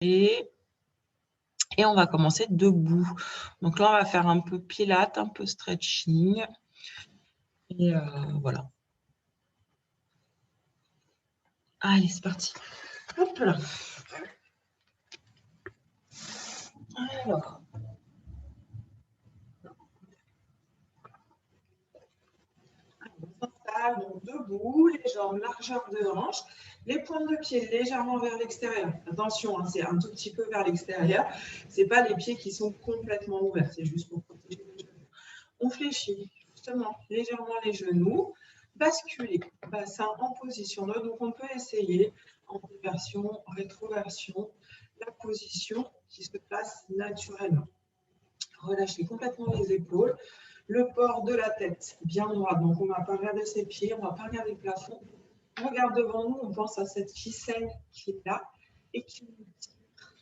Et on va commencer debout. Donc là, on va faire un peu pilates, un peu stretching. Et voilà. Allez, c'est parti. Hop là. Alors. On s'installe donc debout, les jambes largeur de hanche, les pointes de pied légèrement vers l'extérieur. Attention, hein, c'est un tout petit peu vers l'extérieur. Ce n'est pas les pieds qui sont complètement ouverts, c'est juste pour protéger les genoux. On fléchit justement légèrement les genoux, basculer, bassin en position neutre. Donc on peut essayer en version, rétroversion, la position qui se place naturellement. Relâchez complètement les épaules. Le port de la tête bien droit. Donc, on ne va pas regarder ses pieds, on ne va pas regarder le plafond. On regarde devant nous, on pense à cette ficelle qui est là et qui nous tire.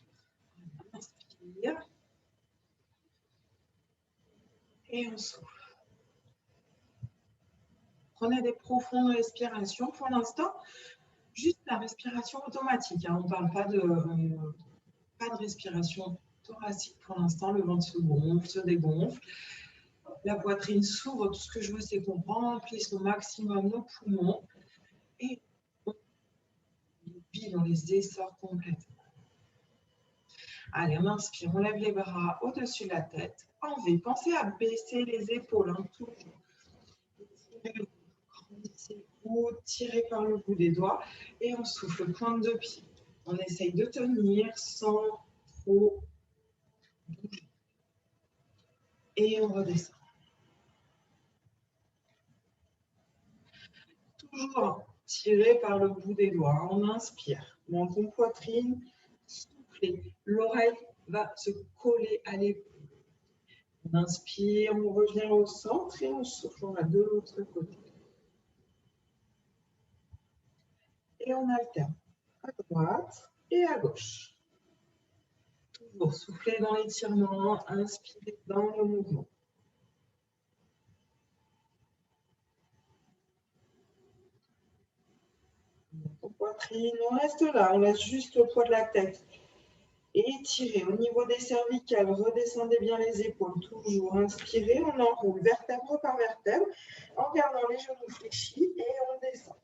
On inspire. Et on souffle. Prenez des profondes respirations. Pour l'instant, juste la respiration automatique. Hein. On ne parle pas de respiration thoracique pour l'instant. Le ventre se gonfle, se dégonfle. La poitrine s'ouvre. Tout ce que je veux, c'est qu'on remplisse au maximum nos poumons. Et on vide, on les essore complètement. Allez, on inspire, on lève les bras au-dessus de la tête. En V, pensez à baisser les épaules, hein, toujours. Grandissez-vous, tirez par le bout des doigts et on souffle pointe de pied. On essaye de tenir sans trop bouger. Et on redescend. Toujours tirer par le bout des doigts. On inspire. Menton, poitrine, soufflez. L'oreille va se coller à l'épaule. On inspire, on revient au centre et on souffle. On va de l'autre côté. Et on alterne à droite et à gauche. Toujours souffler dans l'étirement, inspirer dans le mouvement. Poitrine, on reste là, on laisse juste le poids de la tête. Étirez au niveau des cervicales, redescendez bien les épaules, toujours inspirez, on enroule vertèbre par vertèbre, en gardant les genoux fléchis et on descend.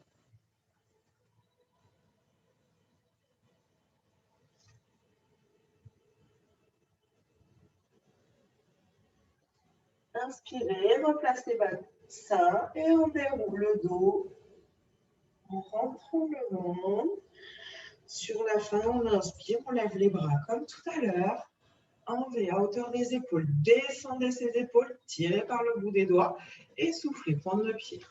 Inspirez, replace les bassins et on déroule le dos en rentrant le ventre. Sur la fin, on inspire, on lève les bras comme tout à l'heure. En V, à hauteur des épaules. Descendez ses épaules, tirez par le bout des doigts et soufflez, pointe de pied.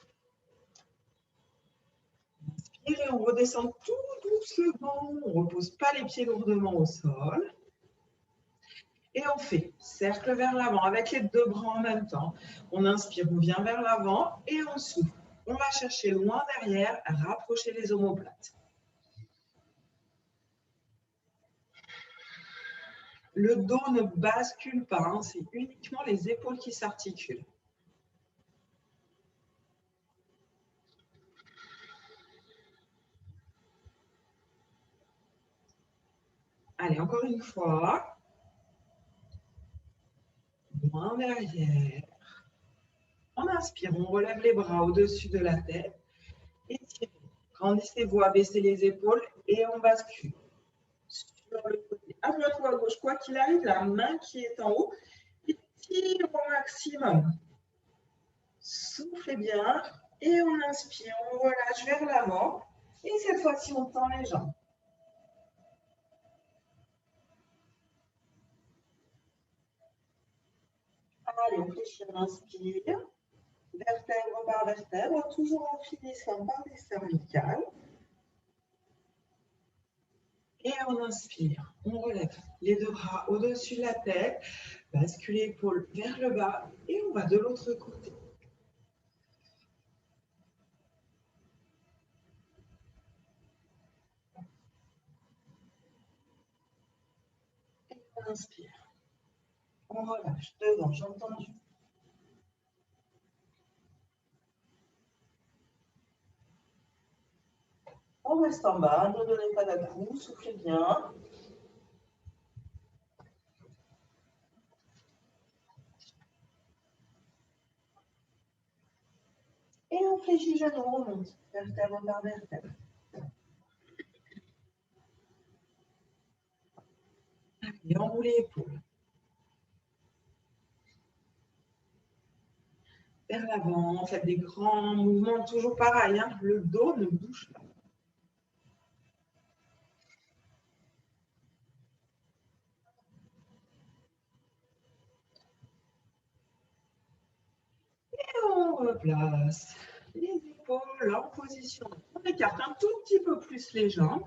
Inspirez, on redescend tout doucement. On ne repose pas les pieds lourdement au sol. Et on fait cercle vers l'avant avec les deux bras en même temps. On inspire, on vient vers l'avant et on souffle. On va chercher loin derrière, rapprocher les omoplates. Le dos ne bascule pas, hein, c'est uniquement les épaules qui s'articulent. Allez, encore une fois. Loin derrière. On inspire, on relève les bras au-dessus de la tête. Étirez. Grandissez-vous, abaissez les épaules et on bascule. Sur le côté, à droite ou à gauche, quoi qu'il arrive, la main qui est en haut, étire au maximum. Soufflez bien et on inspire, on relâche vers l'avant. Et cette fois-ci, on tend les jambes. Allez, on fléchit, on inspire. Vertèbre par vertèbre, toujours en finissant par les cervicales. Et on inspire, on relève les deux bras au-dessus de la tête, bascule l'épaule vers le bas et on va de l'autre côté. Et on inspire, on relâche devant, jambes tendues. On reste en bas, ne donnez pas d'à-coups, soufflez bien. fléchit genou, on remonte. Vertèbre par vertèbre. Et enroulez épaules. Vers l'avant, faites des grands mouvements, toujours pareil, hein, le dos ne bouge pas. Et on replace les épaules en position. On écarte un tout petit peu plus les jambes.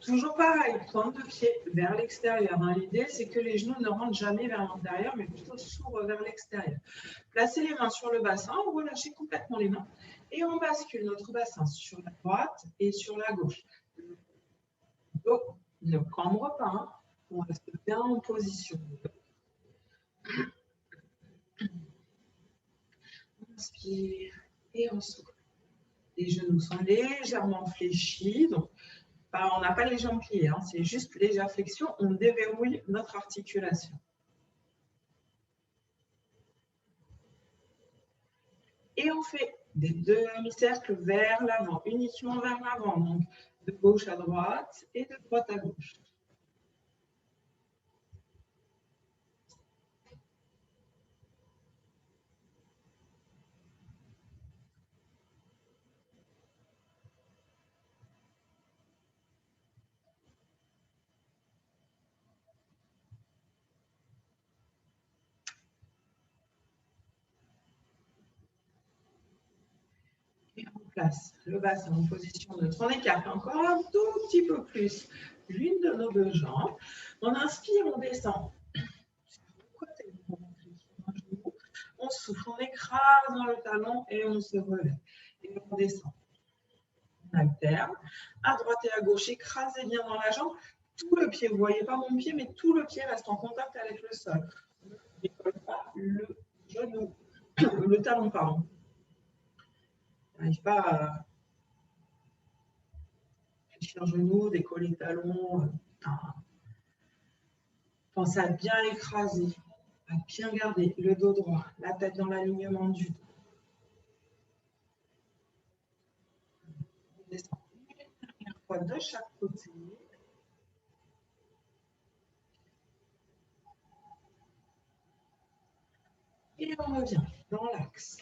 Toujours pareil, pointe de pied vers l'extérieur. Hein. L'idée, c'est que les genoux ne rentrent jamais vers l'intérieur, mais plutôt s'ouvrent vers l'extérieur. Placez les mains sur le bassin, on relâchez complètement les mains et on bascule notre bassin sur la droite et sur la gauche. Le dos ne cambre pas, hein. On reste bien en position. On inspire et on souffle. Les genoux sont légèrement fléchis, donc on n'a pas les jambes pliées, hein, c'est juste légère flexion, on déverrouille notre articulation. Et on fait des demi-cercles vers l'avant, uniquement vers l'avant, donc de gauche à droite et de droite à gauche. Et on place le bassin en position neutre. On écarte encore un tout petit peu plus l'une de nos deux jambes. On inspire, on descend. On souffle, on écrase dans le talon et on se relève. Et on descend. On alterne. À droite et à gauche, écrasez bien dans la jambe. Tout le pied, vous ne voyez pas mon pied, mais tout le pied reste en contact avec le sol. Ne décolle pas le genou, le talon, pardon. On n'arrive pas à fléchir le genou, décoller le talon. Pensez à bien écraser, à bien garder le dos droit, la tête dans l'alignement du dos. On descend une dernière fois de chaque côté. Et on revient dans l'axe.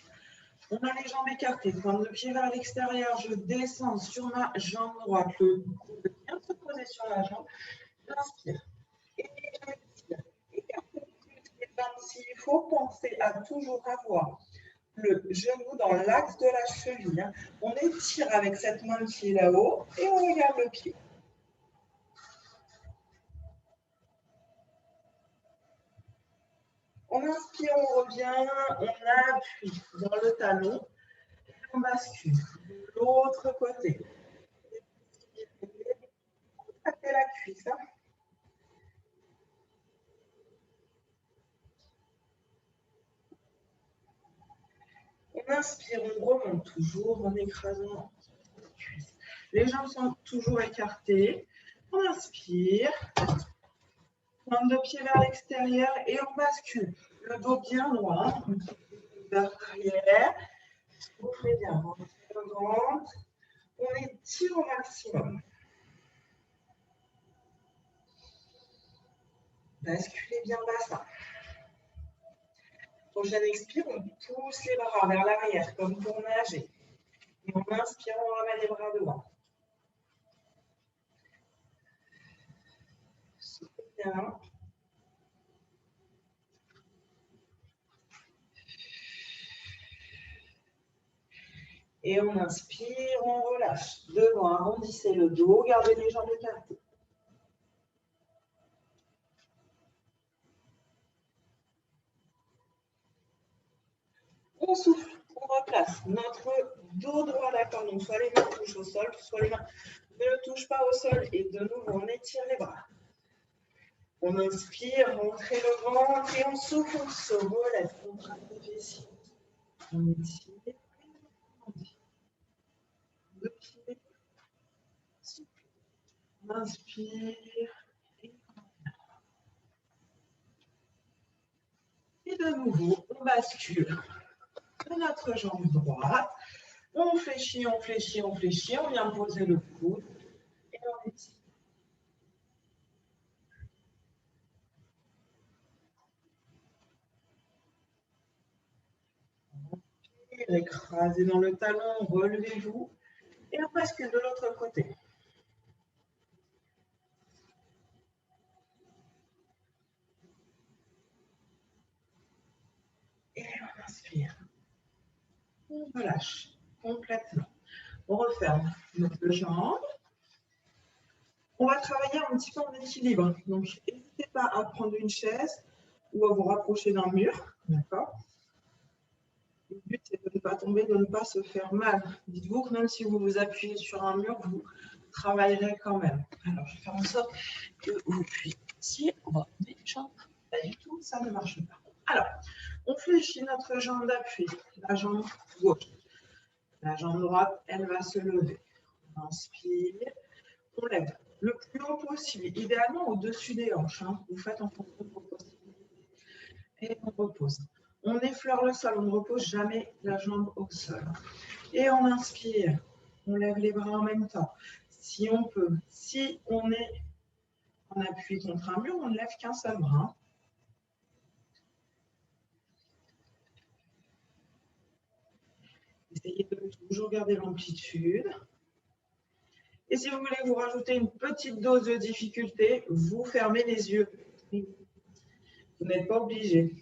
On a les jambes écartées, pointe de pied vers l'extérieur. Je descends sur ma jambe droite. Le coude vient se poser sur la jambe. J'inspire. Et j'expire. Écartez les jambes s'il faut. Penser à toujours avoir le genou dans l'axe de la cheville. On étire avec cette main qui est là-haut et on regarde le pied. On inspire, on revient, on appuie dans le talon, on bascule de l'autre côté. Tapez la cuisse. On inspire, on remonte toujours en écrasant la cuisse. Les jambes sont toujours écartées. On inspire, pointe de pied vers l'extérieur et on bascule. Le dos bien droit, vers l'arrière. Soufflez bien, rentrez le ventre. On étire au maximum. Basculez bien le bassin. Prochaine expire, on pousse les bras vers l'arrière, comme pour nager. Et on inspire, on ramène les bras devant. Soufflez bien. Et on inspire, on relâche. Devant, arrondissez le dos, gardez les jambes écartées. On souffle, on replace notre dos droit, d'accord. Donc, soit les mains touchent au sol, soit les mains ne touchent pas au sol. Et de nouveau, on étire les bras. On inspire, rentrez le ventre et on souffle, on se relève. On trace les fessiers. On étire. Deux pieds. Souffle. On inspire. Et de nouveau, on bascule de notre jambe droite. On fléchit, on fléchit, on fléchit. On vient poser le coude. Et on étire. Écrasez dans le talon, relevez-vous. Et on bascule de l'autre côté. Et on inspire. On relâche complètement. On referme notre jambe. On va travailler un petit peu en équilibre. Donc, n'hésitez pas à prendre une chaise ou à vous rapprocher d'un mur. D'accord? Le but, c'est de ne pas tomber, de ne pas se faire mal. Dites-vous que même si vous vous appuyez sur un mur, vous travaillerez quand même. Alors, je vais faire en sorte que vous puissiez voir mes jambes. Pas du tout, ça ne marche pas. Alors, on fléchit notre jambe d'appui, la jambe gauche. La jambe droite, elle va se lever. On inspire, on lève le plus haut possible, idéalement au-dessus des hanches. Hein. Vous faites en fonction de vos possibilités. Et on repose. On effleure le sol, on ne repose jamais la jambe au sol. Et on inspire, on lève les bras en même temps. Si on peut, si on est en appui contre un mur, on ne lève qu'un seul bras. Essayez de toujours garder l'amplitude. Et si vous voulez vous rajouter une petite dose de difficulté, vous fermez les yeux. Vous n'êtes pas obligé.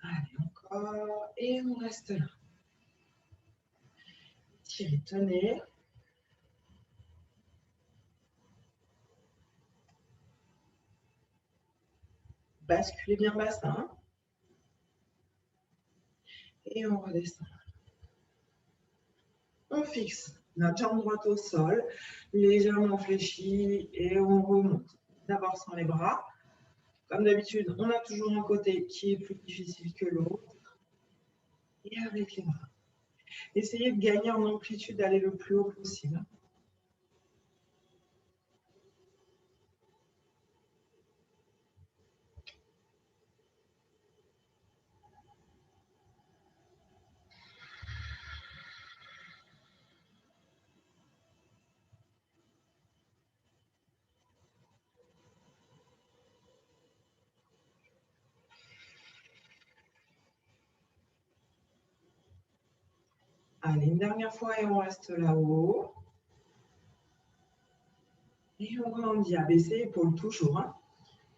Allez, encore. Et on reste là. Tirez, tenez. Basculez bien le bassin. Et on redescend. On fixe notre jambe droite au sol, légèrement fléchie et on remonte. D'abord sans les bras. Comme d'habitude, on a toujours un côté qui est plus difficile que l'autre. Et avec les bras. Essayez de gagner en amplitude, d'aller le plus haut possible. Allez, une dernière fois et on reste là-haut. Et on grandit, abaisser épaules toujours. Hein.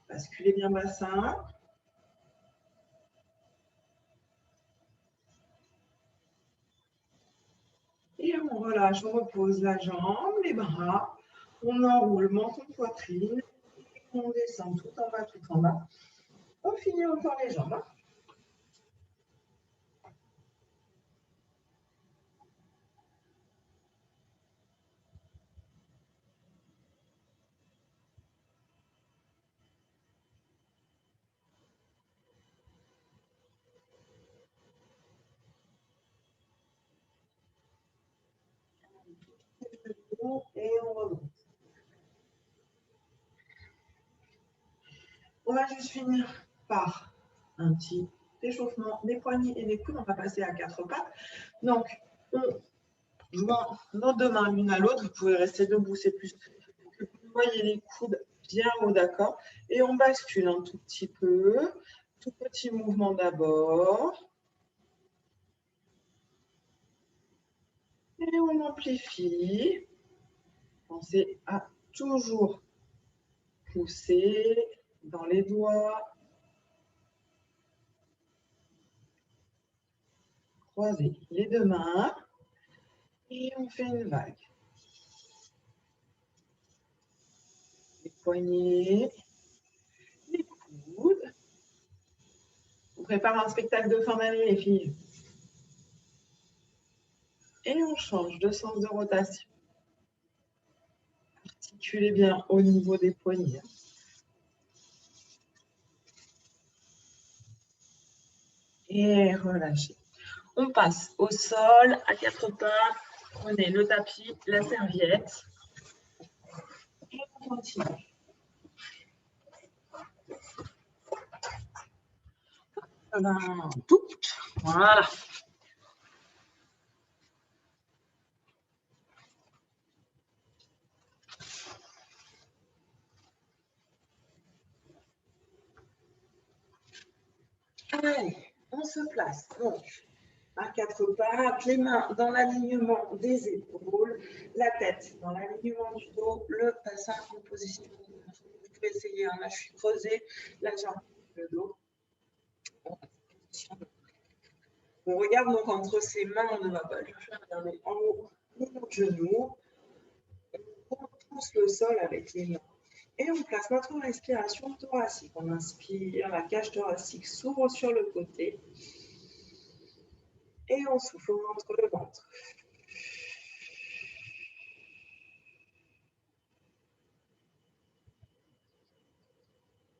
Basculez bien bassin. Et on relâche, on repose la jambe, les bras. On enroule menton, poitrine. Et on descend tout en bas, tout en bas. On finit encore les jambes. Hein. Et on remonte. On va juste finir par un petit échauffement des poignets et des coudes. On va passer à 4 pattes. Donc, on joint nos deux mains l'une à l'autre. Vous pouvez rester debout, c'est plus que vous voyez les coudes bien haut, d'accord. Et on bascule un tout petit peu. Tout petit mouvement d'abord. Et on amplifie. Pensez à toujours pousser dans les doigts. Croisez les deux mains. Et on fait une vague. Les poignets, les coudes. On prépare un spectacle de fin d'année, les filles. Et on change de sens de rotation. Articulez bien au niveau des poignets. Et relâchez. On passe au sol, à 4 pattes. Prenez le tapis, la serviette. Et on continue. Tout. Voilà. Allez, on se place donc à quatre pattes, les mains dans l'alignement des épaules, la tête dans l'alignement du dos, le bassin en position. Vous pouvez essayer, hein, là je suis creusée, la jambe, le dos. On regarde donc entre ses mains, on ne va pas regarder en haut ni nos genoux. On pousse le sol avec les mains. Et on place notre respiration thoracique. On inspire, la cage thoracique s'ouvre sur le côté. Et on souffle entre le ventre.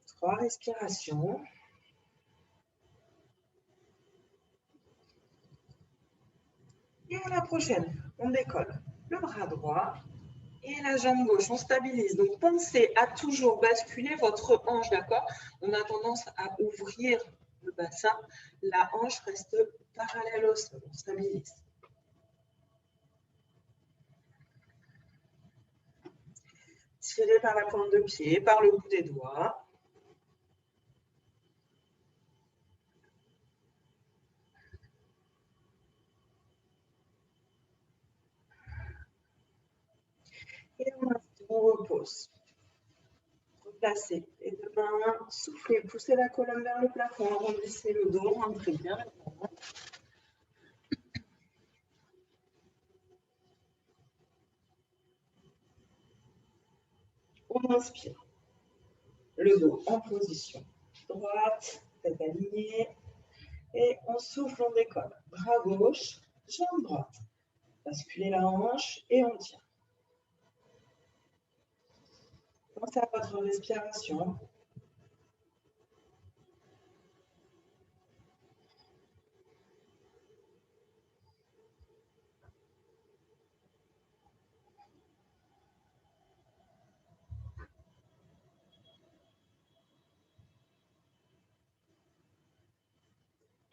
Trois respirations. Et à la prochaine, on décolle le bras droit et la jambe gauche. On stabilise. Donc, pensez à toujours basculer votre hanche, d'accord? On a tendance à ouvrir le bassin. La hanche reste parallèle au sol. On stabilise. Tirez par la pointe de pied, par le bout des doigts. Et on repose. Replacez les deux mains, soufflez, poussez la colonne vers le plafond, arrondissez le dos, rentrez bien le ventre. On inspire. Le dos en position droite, tête alignée. Et on souffle, on décolle. Bras gauche, jambe droite. Basculez la hanche et on tient. Pensez à votre respiration.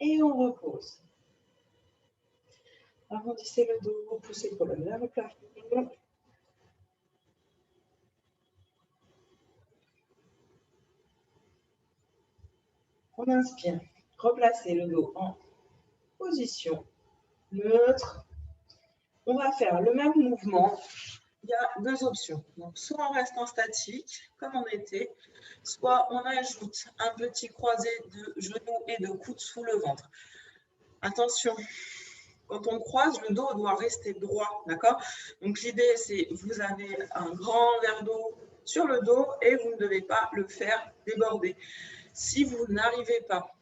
Et on repose. Arrondissez le dos, poussez colonne vers le plafond. On inspire. Replacez le dos en position neutre. On va faire le même mouvement. Il y a deux options. Donc, soit on reste en statique, comme on était, soit on ajoute un petit croisé de genoux et de coudes sous le ventre. Attention, quand on croise, le dos doit rester droit, d'accord? Donc, l'idée, c'est vous avez un grand verre d'eau sur le dos et vous ne devez pas le faire déborder. Si vous n'arrivez pas,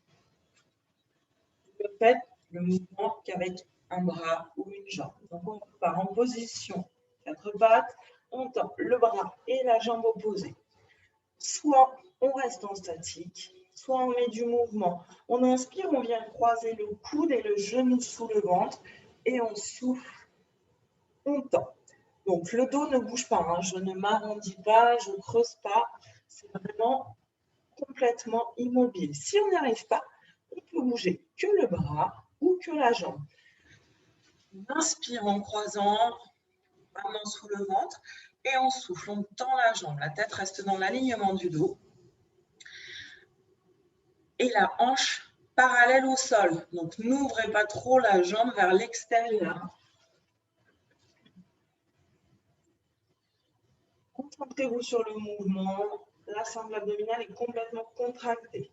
vous ne faites le mouvement qu'avec un bras ou une jambe. Donc, on part en position quatre pattes, on tend le bras et la jambe opposée. Soit on reste en statique, soit on met du mouvement. On inspire, on vient croiser le coude et le genou sous le ventre et on souffle, on tend. Donc le dos ne bouge pas, hein. Je ne m'arrondis pas, je ne creuse pas, c'est vraiment complètement immobile. Si on n'y arrive pas, on peut bouger que le bras ou que la jambe. On inspire en croisant, main sous le ventre et on souffle, on tend la jambe. La tête reste dans l'alignement du dos. Et la hanche parallèle au sol. Donc, n'ouvrez pas trop la jambe vers l'extérieur. Concentrez-vous sur le mouvement. La sangle abdominale est complètement contractée.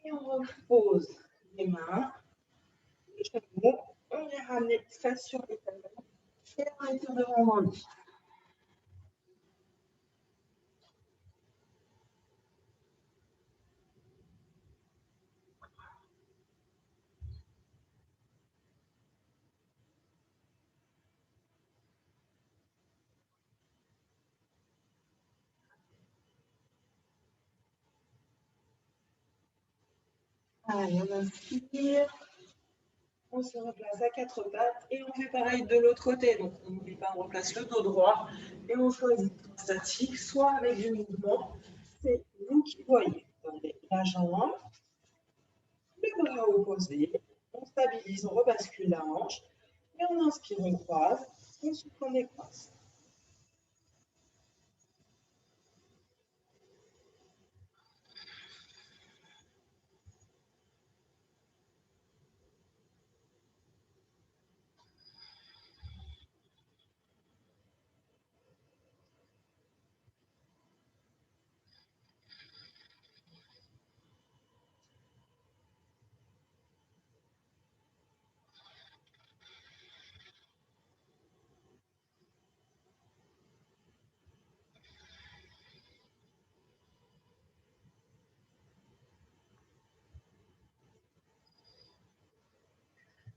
Et on repose les mains, les genoux. On les ramène face sur les talons et on étire devant dans le lit. Allez, on inspire. On se replace à quatre pattes et on fait pareil de l'autre côté. Donc, on n'oublie pas, on replace le dos droit et on choisit statique, soit avec du mouvement. C'est vous qui voyez. Attendez, la jambe, les bras opposés. On stabilise, on rebascule la hanche. Et on inspire, on croise. On souffle, on décroise.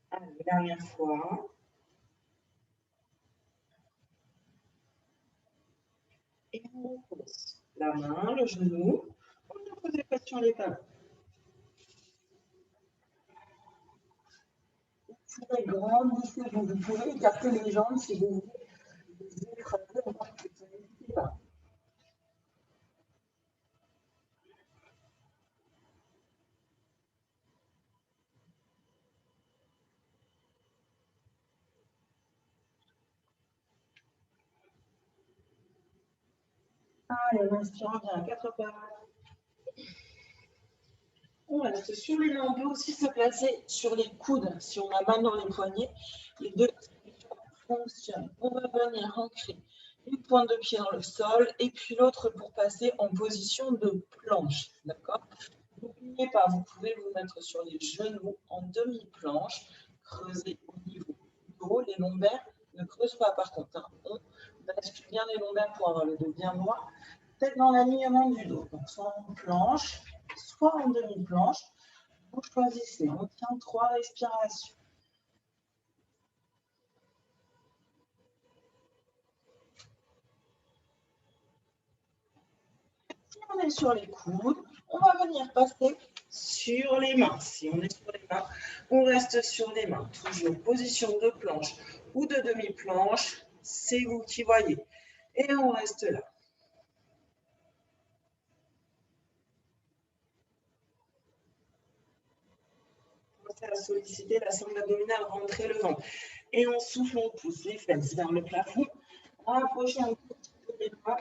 Allez, dernière fois. Et on repose la main, le genou. On vient poser pas sur les talons. Très grande, vous pouvez écarter les jambes si vous voulez écraser en particulier. N'hésitez pas. Allez, on inspire, on vient à quatre pattes. On reste sur les mains. On peut aussi se placer sur les coudes. Si on a mal dans les poignets, les deux fonctionnent. On va venir ancrer une pointe de pied dans le sol et puis l'autre pour passer en position de planche. D'accord? N'oubliez pas, vous pouvez vous mettre sur les genoux en demi-planche, creuser au niveau du dos. Les lombaires ne creusent pas par contre. Hein. On bascule bien les lombaires pour avoir le dos bien droit. Tête dans l'alignement du dos. Donc, soit en planche, soit en demi-planche. Vous choisissez. On tient 3 respirations. Si on est sur les coudes, on va venir passer sur les mains. Si on est sur les mains, on reste sur les mains. Toujours position de planche ou de demi-planche. C'est vous qui voyez. Et on reste là. À solliciter la sangle abdominale, rentrer le ventre. Et on souffle, on pousse les fesses vers le plafond. Rapprochez un petit peu les bras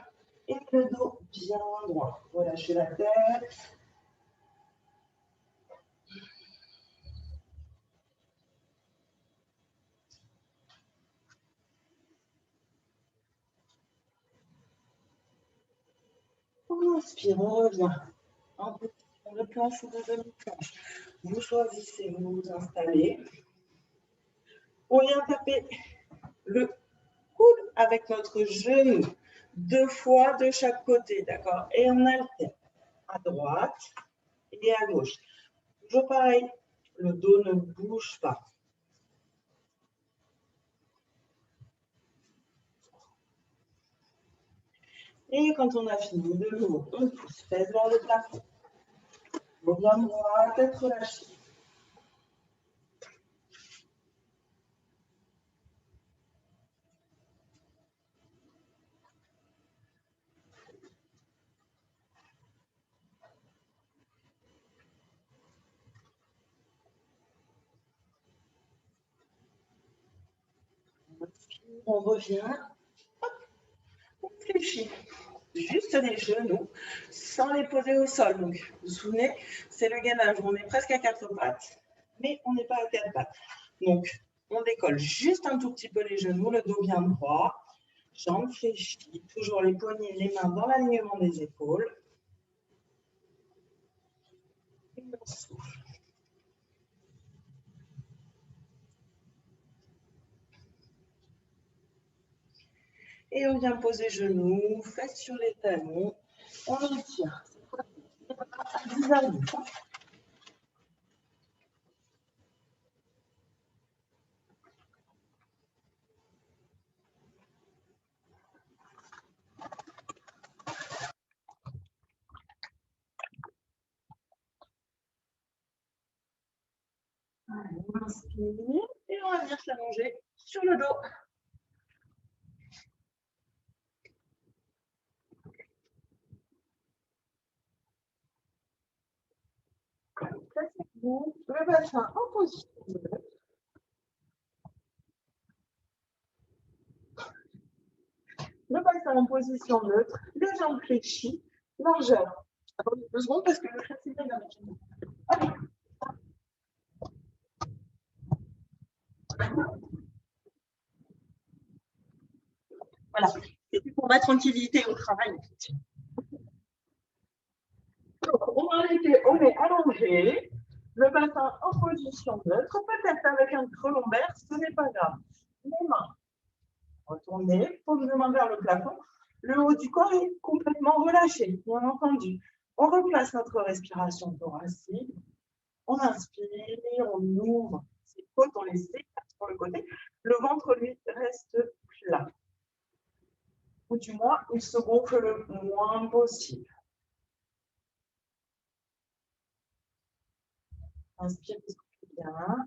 et le dos bien droit. Relâchez la tête. On inspire, on revient. En position de planche ou de demi-planche. Vous choisissez, vous vous installez. On vient taper le coude avec notre genou. 2 fois de chaque côté, d'accord? Et on alterne à droite et à gauche. Toujours pareil, le dos ne bouge pas. Et quand on a fini, de nouveau, on pousse, fesses vers le plafond. Bras droit, tête relâchée. On revient. On fléchit. Juste les genoux sans les poser au sol. Donc, vous vous souvenez, c'est le gainage. On est presque à 4 pattes, mais on n'est pas à 4 pattes. Donc, on décolle juste un tout petit peu les genoux, le dos bien droit, jambes fléchies, toujours les poignets, les mains dans l'alignement des épaules. Et on souffle. Et on vient poser genoux, fesses sur les talons. On étire. Vis-à-vis. inspire et on va venir s'allonger sur le dos. Placez-vous le bassin en position neutre. Le bassin en position neutre, les jambes fléchies, largeur. Attendez 2 secondes parce que le chat s'est bien aménagé. Allez. Voilà, c'est pour ma tranquillité au travail. Donc, on est allongé, le bassin en position neutre, peut-être avec un creux lombaire, ce n'est pas grave. Les mains retournées, paume de main vers le plafond. Le haut du corps est complètement relâché, bien entendu. On replace notre respiration thoracique. On inspire, on ouvre ses côtes, on les écarte sur le côté. Le ventre, lui, reste plat. Ou du moins, il se gonfle le moins possible. Inspire bien.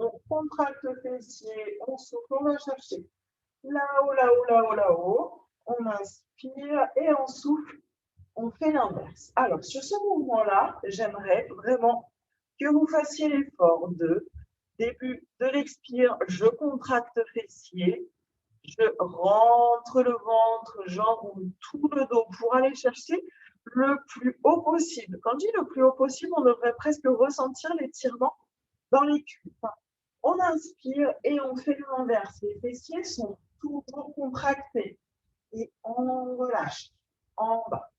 On contracte le fessier, on souffle, on va chercher là-haut, là-haut, là-haut, là-haut. On inspire et on souffle, on fait l'inverse. Alors, sur ce mouvement-là, j'aimerais vraiment que vous fassiez l'effort de début de l'expire, je contracte fessier, je rentre le ventre, j'enroule tout le dos pour aller chercher le plus haut possible. Quand je dis le plus haut possible, on devrait presque ressentir l'étirement dans les cuisses. On inspire et on fait l'inverse. Les fessiers sont toujours contractés et on relâche en bas.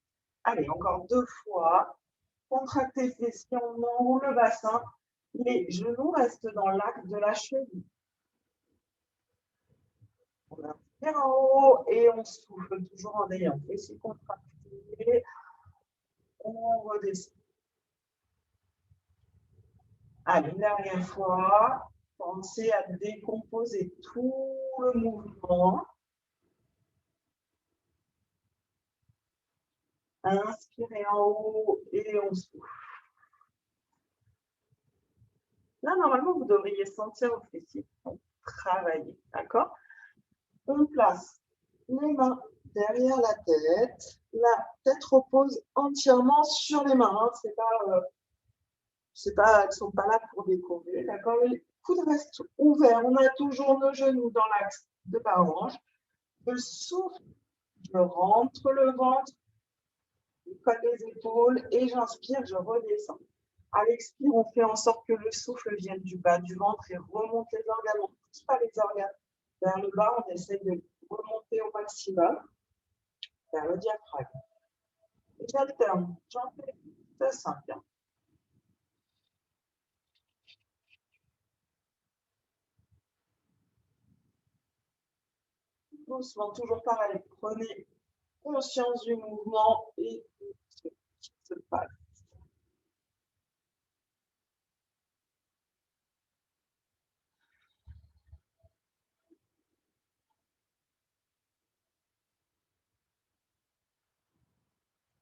Allez, encore 2 fois. Contractez les fessiers, on enroule le bassin. Les genoux restent dans l'axe de la cheville. On inspire en haut et on souffle toujours en ayant fessiers contractés. On redescend. Allez, une dernière fois. Pensez à décomposer tout le mouvement. Inspirez en haut et on souffle. Là, normalement, vous devriez sentir vos fessiers travailler. D'accord? On place les mains derrière la tête. La tête repose entièrement sur les mains. Hein. Elles ne sont pas là pour découvrir. D'accord? Les coudes restent ouverts. On a toujours nos genoux dans l'axe de la hanche. Je souffle, je rentre le ventre, je colle les épaules et j'inspire, je redescends. À l'expire, on fait en sorte que le souffle vienne du bas du ventre et remonte les organes. On ne pousse pas les organes vers le bas, on essaie de remonter au maximum vers le diaphragme. Et j'alterne, j'en fais 5. Doucement, toujours pareil, prenez conscience du mouvement et de ce qui se passe.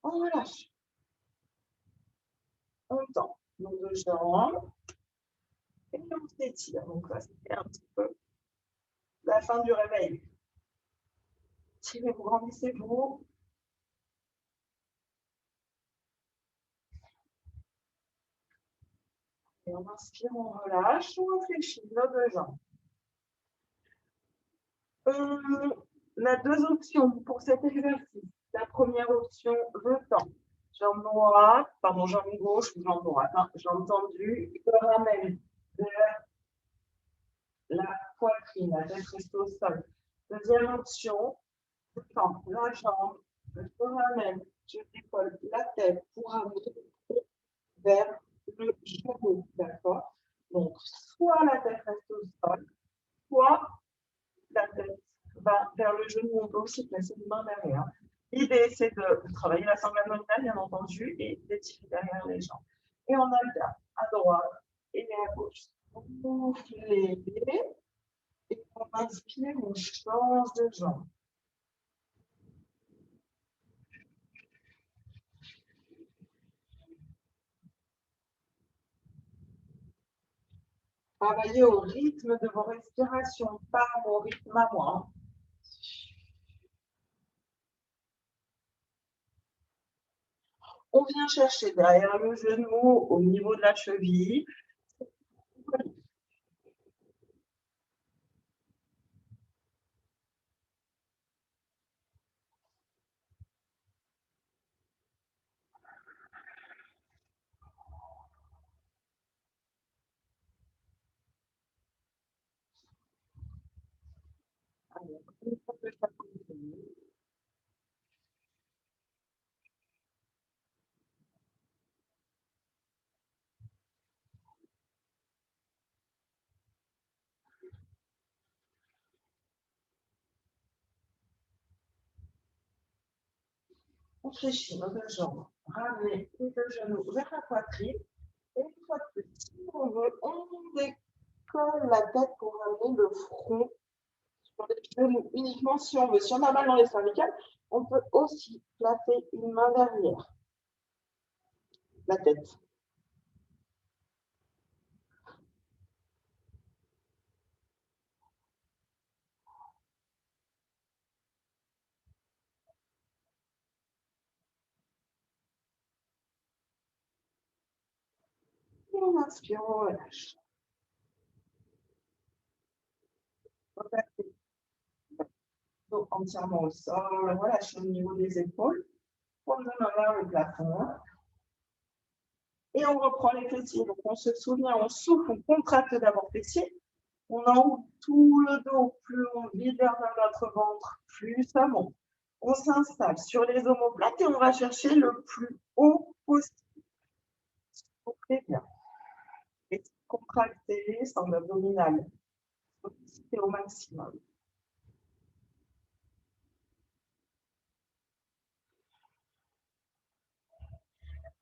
On relâche. On tend nos 2 jambes et on s'étire. Donc là, c'était un petit peu la fin du réveil. Tirez-vous, grandissez-vous. Et on inspire, on relâche, on réfléchit nos 2 jambes. On a 2 options pour cet exercice. La première option, je tends. Jambe droite, pardon, jambe gauche ou jambe droite. Hein, jambe tendue, je ramène vers la poitrine, la tête reste au sol. Deuxième option, je tends la jambe, je ramène, je décolle la tête pour amener vers le genou. D'accord? Donc, soit la tête reste au sol, soit la tête va vers le genou. On peut aussi placer une main derrière. L'idée, c'est de travailler la sangle abdominale, bien entendu, et d'étirer derrière les jambes. Et on alterne à droite et à gauche. On souffle et on inspire, on change de jambe. Travaillez au rythme de vos respirations, pas au rythme à moi. On vient chercher derrière le genou, au niveau de la cheville. Allez, une fois que ça continue. On fléchit nos deux jambes. Ramenez les deux genoux vers la poitrine. Et une fois de plus, si on veut, on décolle la tête pour ramener le front sur les genoux uniquement si on veut. Si on a mal dans les cervicales, on peut aussi placer une main derrière la tête. Et on inspire, on relâche. Replacez le dos entièrement au sol, relâchez au niveau des épaules. Pose la main vers le plafond. Et on reprend les fessiers. Donc on se souvient, on souffle, on contracte d'abord fessiers. On enroule tout le dos, plus on vide vers notre ventre, plus ça monte. On s'installe sur les omoplates et on va chercher le plus haut possible. Soufflez bien. Et contractez sans abdominal. Sollicitez au maximum.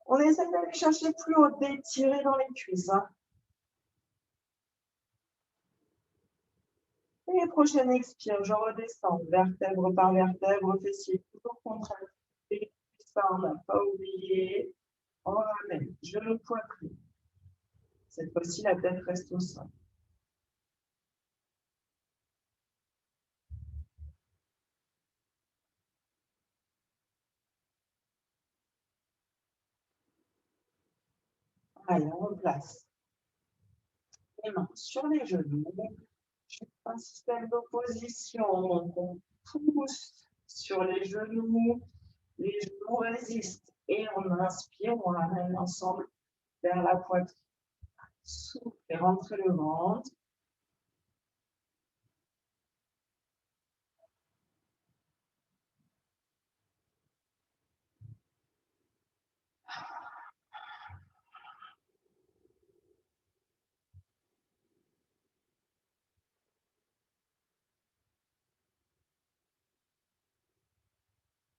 On essaie d'aller chercher plus haut, d'étirer dans les cuisses. Et prochaine expire, je redescends, vertèbre par vertèbre, fessier toujours contracté. Ça, on n'a pas oublié. On ramène, genou poitrine. Cette fois-ci, la tête reste au sol. Allez, on replace les mains sur les genoux. Un système d'opposition. Donc, on pousse sur les genoux résistent. Et on inspire, on ramène l'ensemble vers la poitrine. Souffle et rentrez le ventre.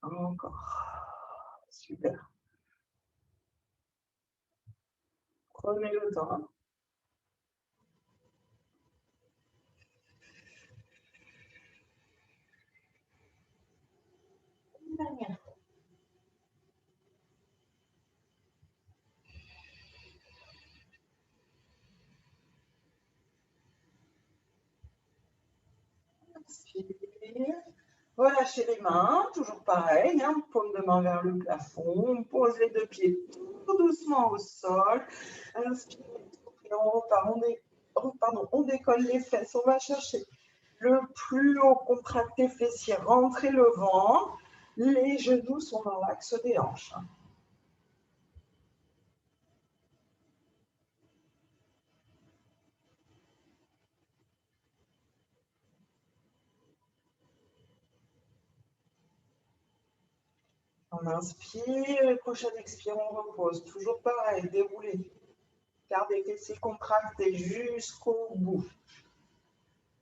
Encore. Super. Prenez le temps. Inspire. Relâchez les mains, toujours pareil, hein, paume de main vers le plafond. On pose les deux pieds tout doucement au sol. Inspire et on repart. On décolle les fesses. On va chercher le plus haut contracté fessier. Rentrez le ventre. Les genoux sont dans l'axe des hanches. On inspire et prochaine expire, on repose. Toujours pareil, déroulez. Gardez les fessiers contractés jusqu'au bout.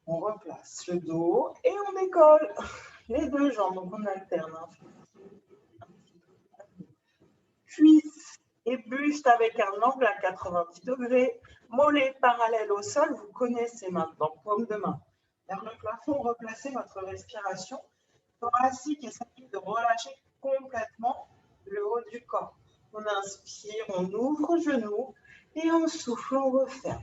On replace le dos et on décolle les deux jambes. Donc on alterne. Cuisse et buste avec un angle à 90 degrés. Mollet parallèle au sol. Vous connaissez maintenant. Paume de main vers le plafond. Replacez votre respiration thoracique et essayez de relâcher complètement le haut du corps. On inspire, on ouvre genoux et on souffle, on referme.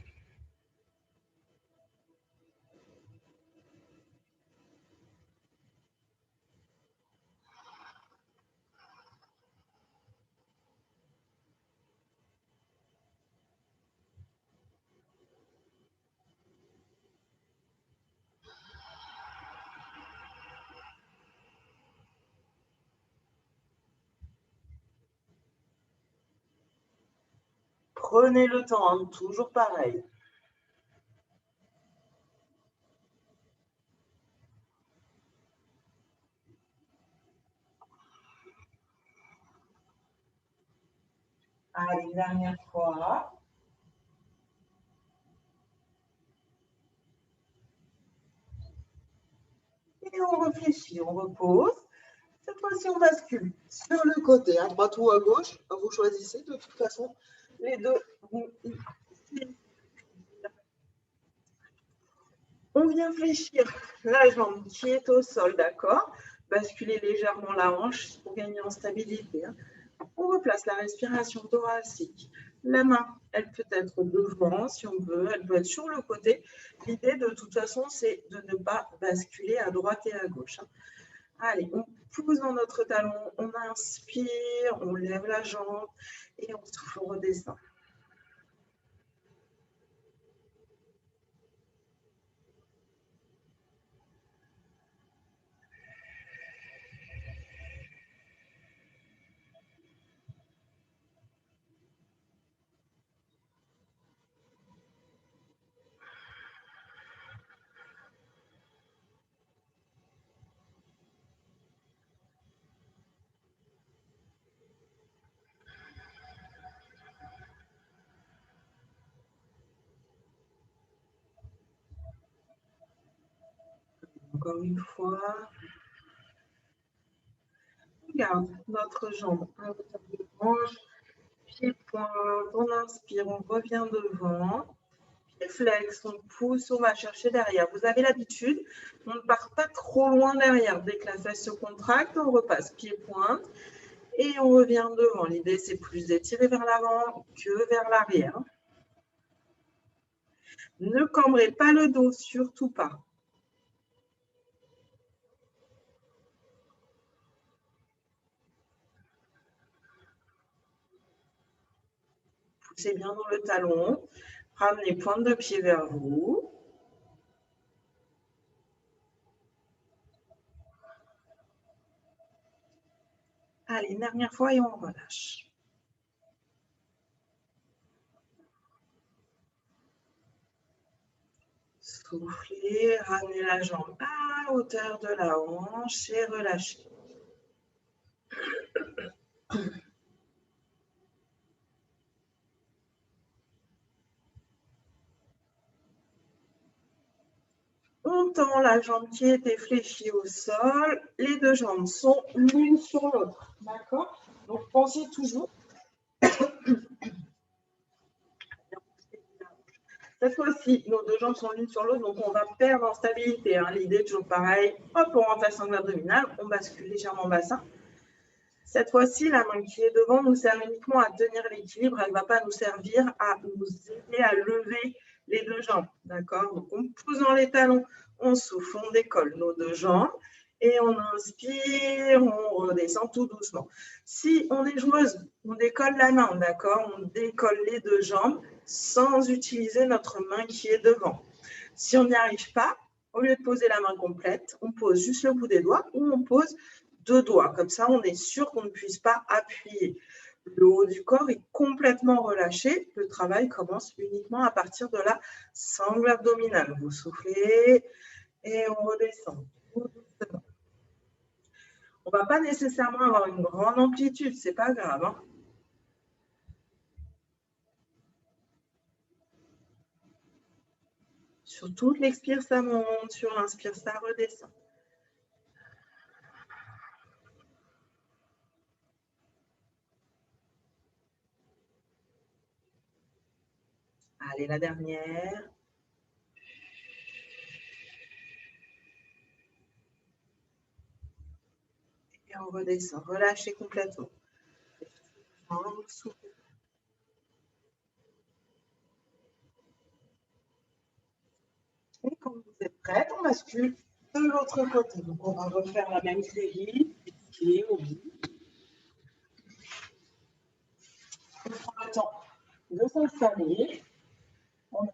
Prenez le temps, hein, toujours pareil. Allez, dernière fois. Et on réfléchit, on repose. Cette fois-ci, on bascule sur le côté, à droite ou à gauche. Vous choisissez. De toute façon, les deux vont ici. On vient fléchir la jambe qui est au sol, d'accord? Basculer légèrement la hanche pour gagner en stabilité. On replace la respiration thoracique. La main, elle peut être devant si on veut, elle peut être sur le côté. L'idée, de toute façon, c'est de ne pas basculer à droite et à gauche. Allez, on pousse dans notre talon, on inspire, on lève la jambe et on souffle, on redescend. Encore une fois. On garde notre jambe à hauteur de hanche, pied pointe, on inspire, on revient devant. Pied flex, on pousse, on va chercher derrière. Vous avez l'habitude, on ne part pas trop loin derrière. Dès que la fesse se contracte, on repasse pied pointe et on revient devant. L'idée, c'est plus d'étirer vers l'avant que vers l'arrière. Ne cambrez pas le dos, surtout pas. Poussez bien dans le talon. Ramenez pointe de pied vers vous. Allez, une dernière fois et on relâche. Soufflez, ramenez la jambe à hauteur de la hanche et relâchez. On tend la jambe qui était fléchie au sol. Les deux jambes sont l'une sur l'autre. D'accord? Donc, pensez toujours. Cette fois-ci, nos deux jambes sont l'une sur l'autre, donc on va perdre en stabilité. Hein. L'idée est toujours pareil. Hop, on remplace l'angle abdominal, on bascule légèrement bassin. Cette fois-ci, la main qui est devant nous sert uniquement à tenir l'équilibre. Elle ne va pas nous servir à nous aider à lever les deux jambes. D'accord? Donc, on pousse dans les talons, on souffle, on décolle nos deux jambes et on inspire, on redescend tout doucement. Si on est joueuse, on décolle la main, d'accord? On décolle les deux jambes sans utiliser notre main qui est devant. Si on n'y arrive pas, au lieu de poser la main complète, on pose juste le bout des doigts ou on pose deux doigts. Comme ça, on est sûr qu'on ne puisse pas appuyer. Le haut du corps est complètement relâché. Le travail commence uniquement à partir de la sangle abdominale. Vous soufflez et on redescend. On ne va pas nécessairement avoir une grande amplitude, ce n'est pas grave. Hein. Sur toute l'expire, ça monte. Sur l'inspire, ça redescend. Allez, la dernière. Et on redescend. Relâchez complètement. Soufflez. Et quand vous êtes prête, on bascule de l'autre côté. Donc, on va refaire la même série. Pied au bout. On prend le temps de s'installer. On va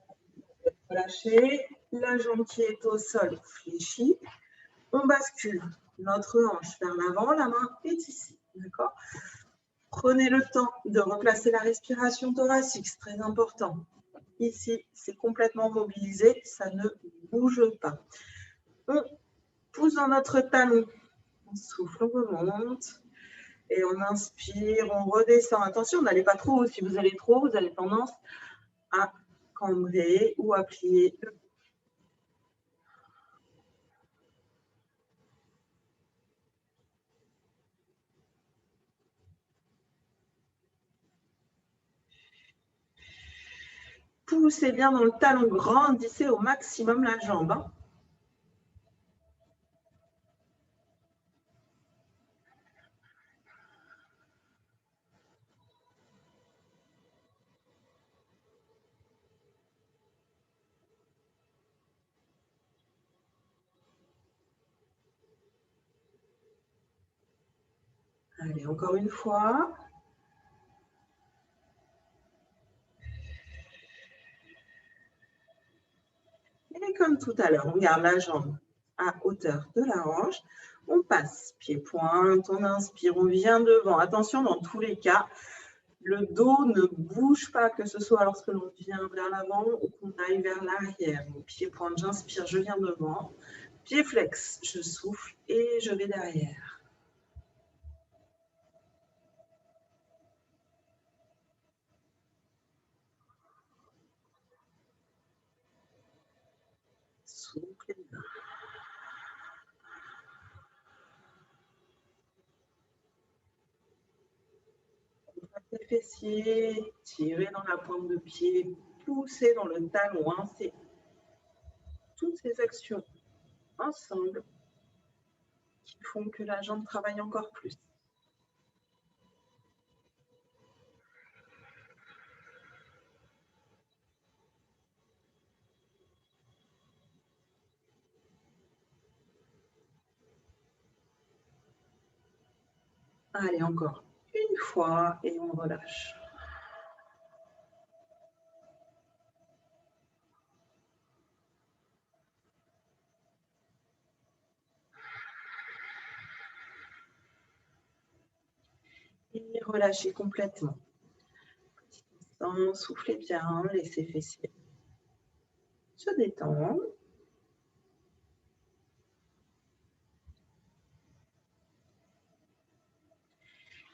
relâcher. La jambe qui est au sol fléchie. On bascule notre hanche vers l'avant. La main est ici. D'accord? Prenez le temps de replacer la respiration thoracique, c'est très important. Ici, c'est complètement mobilisé, ça ne bouge pas. On pousse dans notre talon, on souffle, on remonte et on inspire, on redescend. Attention, n'allez pas trop haut. Si vous allez trop haut, vous avez tendance à cambrer ou à plier le dos. Poussez bien dans le talon, grandissez au maximum la jambe. Allez, encore une fois. Et comme tout à l'heure, on garde la jambe à hauteur de la hanche. On passe pied-pointe, on inspire, on vient devant. Attention, dans tous les cas, le dos ne bouge pas, que ce soit lorsque l'on vient vers l'avant ou qu'on aille vers l'arrière. Pied-pointe, j'inspire, je viens devant. Pied flex, je souffle et je vais derrière. Souffle et bien. Les fessiers, tirez dans la pointe de pied, poussez dans le talon. C'est toutes ces actions ensemble qui font que la jambe travaille encore plus. Allez, encore une fois et on relâche. Et relâchez complètement. Petit instant, soufflez bien, laissez fessiers se détendre.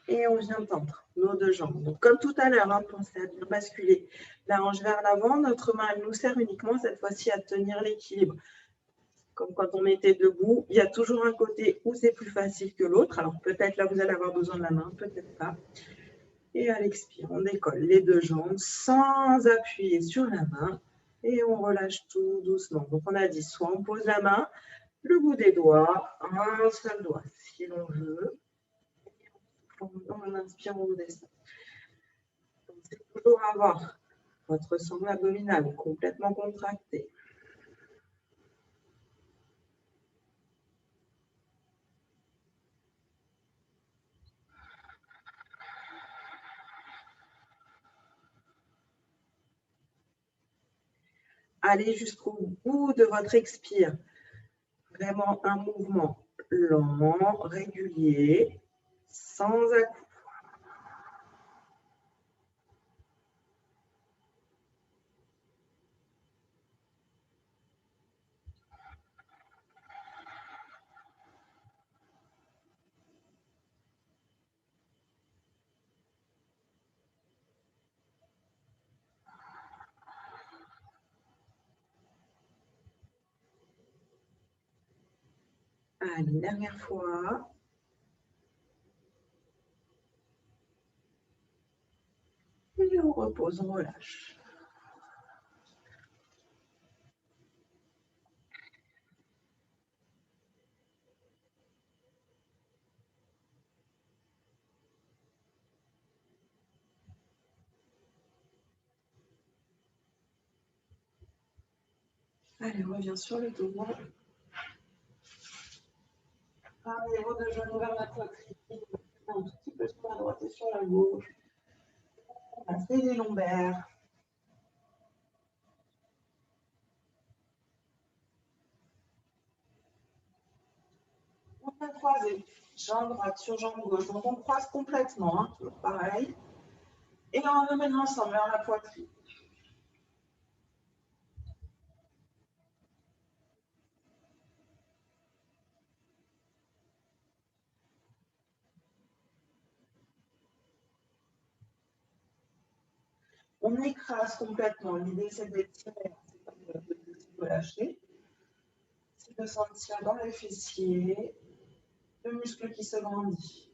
Et on vient tendre nos deux jambes. Donc, comme tout à l'heure, pensez à bien basculer la hanche vers l'avant. Notre main, elle nous sert uniquement cette fois-ci à tenir l'équilibre. Comme quand on était debout, il y a toujours un côté où c'est plus facile que l'autre. Alors, peut-être là, vous allez avoir besoin de la main, peut-être pas. Et à l'expire, on décolle les deux jambes sans appuyer sur la main. Et on relâche tout doucement. Donc, on a dit, soit on pose la main, le bout des doigts, un seul doigt, si l'on veut. On inspire, on descend. Pensez toujours avoir votre sangle abdominal complètement contracté. Allez jusqu'au bout de votre expire. Vraiment un mouvement lent, régulier, sans à-coups. Allez, dernière fois. Et on repose, on relâche. Allez, on revient sur le dos. Allez, de genoux vers la poitrine. Un tout petit peu sur la droite et sur la gauche. On a fait les lombaires. On a croisés. Jambe droite sur jambe gauche. Donc, on croise complètement, hein, toujours pareil. Et on amène ensemble vers la poitrine. On écrase complètement. L'idée, c'est d'étirer, c'est pas de lâcher. C'est de sentir dans les fessiers le muscle qui se grandit.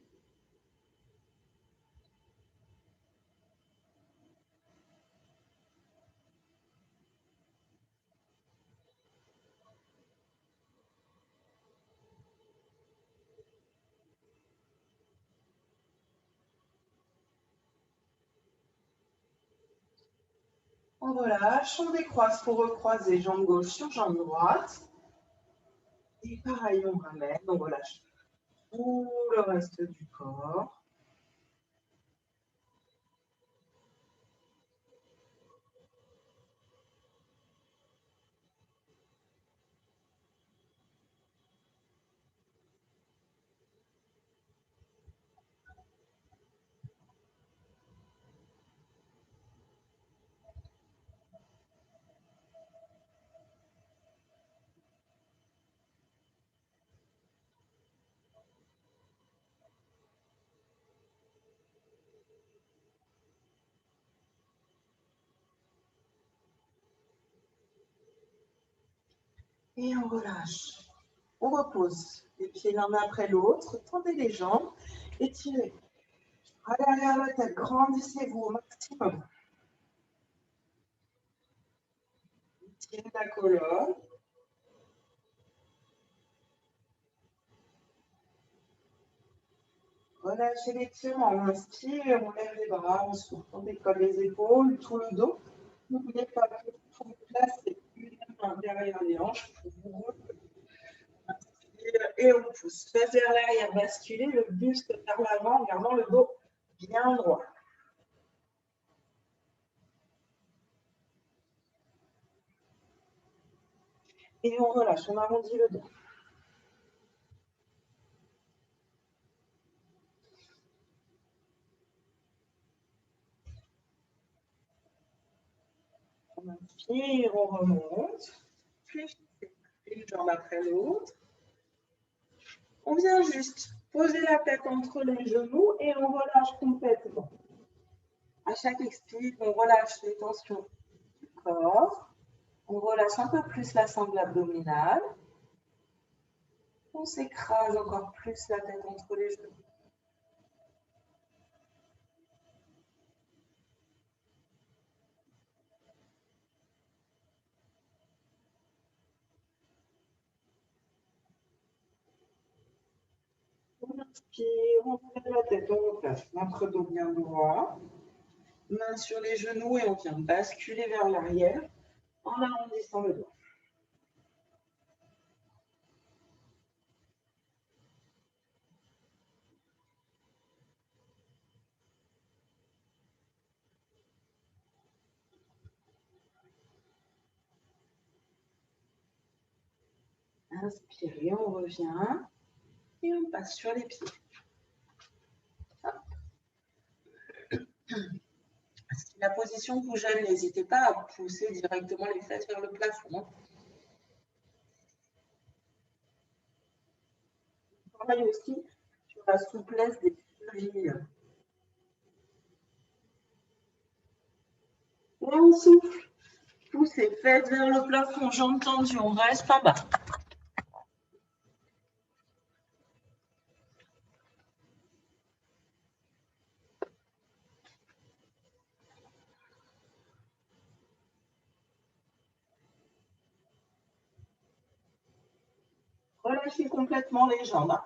On relâche, on décroise pour recroiser jambe gauche sur jambe droite. Et pareil, on ramène, on relâche tout le reste du corps. Et on relâche. On repose les pieds l'un après l'autre. Tendez les jambes. Étirez. Allez derrière la tête. Grandissez-vous au maximum. Étirez la colonne. Relâchez l'étirement. On inspire, on lève les bras, on souffle, on décolle les épaules, tout le dos. N'oubliez pas que vous pouvez placer une main derrière les hanches pour vous relever. Et on pousse. Faites vers l'arrière, basculez le buste vers l'avant en gardant le dos bien droit. Et on relâche, on arrondit le dos. On inspire, on remonte. Puis une jambe après l'autre. On vient juste poser la tête entre les genoux et on relâche complètement. À chaque expire, on relâche les tensions du corps. On relâche un peu plus la sangle abdominale. On s'écrase encore plus la tête entre les genoux. On inspire, on lève la tête, on relâche notre dos bien droit. Main sur les genoux et on vient basculer vers l'arrière en arrondissant le dos. Inspirez, on revient et on passe sur les pieds. Hop. Si la position vous gêne, n'hésitez pas à pousser directement les fesses vers le plafond. On travaille aussi sur la souplesse des chevilles. Et on souffle. Poussez, faites vers le plafond, jambes tendues, on reste en bas. Relâchez complètement les jambes.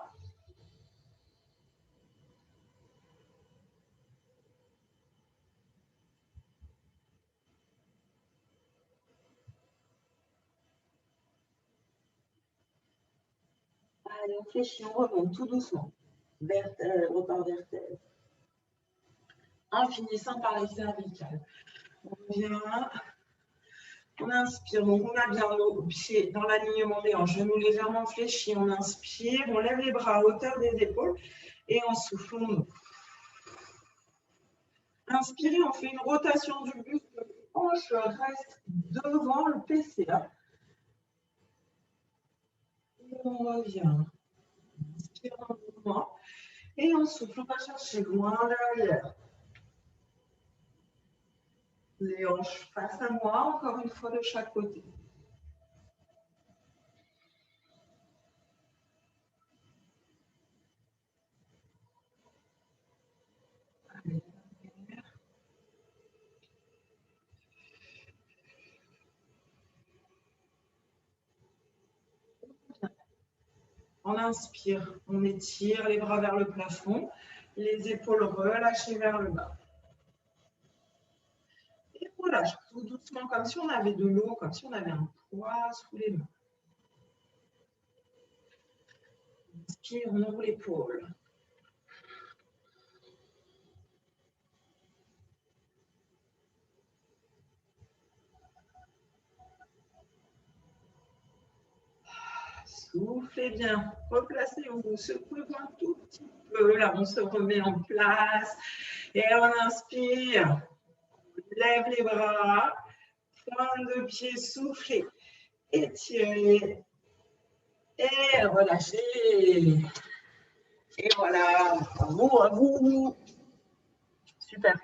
Allez, on fléchit, on remonte tout doucement. Repart vertèbre. En finissant par les cervicales. On vient On inspire, donc on a bien nos pieds dans l'alignement des hanches, genoux légèrement fléchis. On inspire, on lève les bras à hauteur des épaules et en soufflant, inspirez, on fait une rotation du buste, le hanche reste devant le PCA. Et on revient. Inspire un mouvement et on souffle, on va chercher loin derrière. Les hanches face à moi, encore une fois de chaque côté. Allez. On inspire, on étire les bras vers le plafond, les épaules relâchées vers le bas. Et on relâche tout doucement, comme si on avait de l'eau, comme si on avait un poids sous les mains. Inspire, on ouvre l'épaule. Soufflez bien, replacez, on vous secoue un tout petit peu. Là, on se remet en place. Et on inspire, on lève les bras, pointe de pied, soufflez, étirez et relâchez. Et voilà, bravo à vous. Super.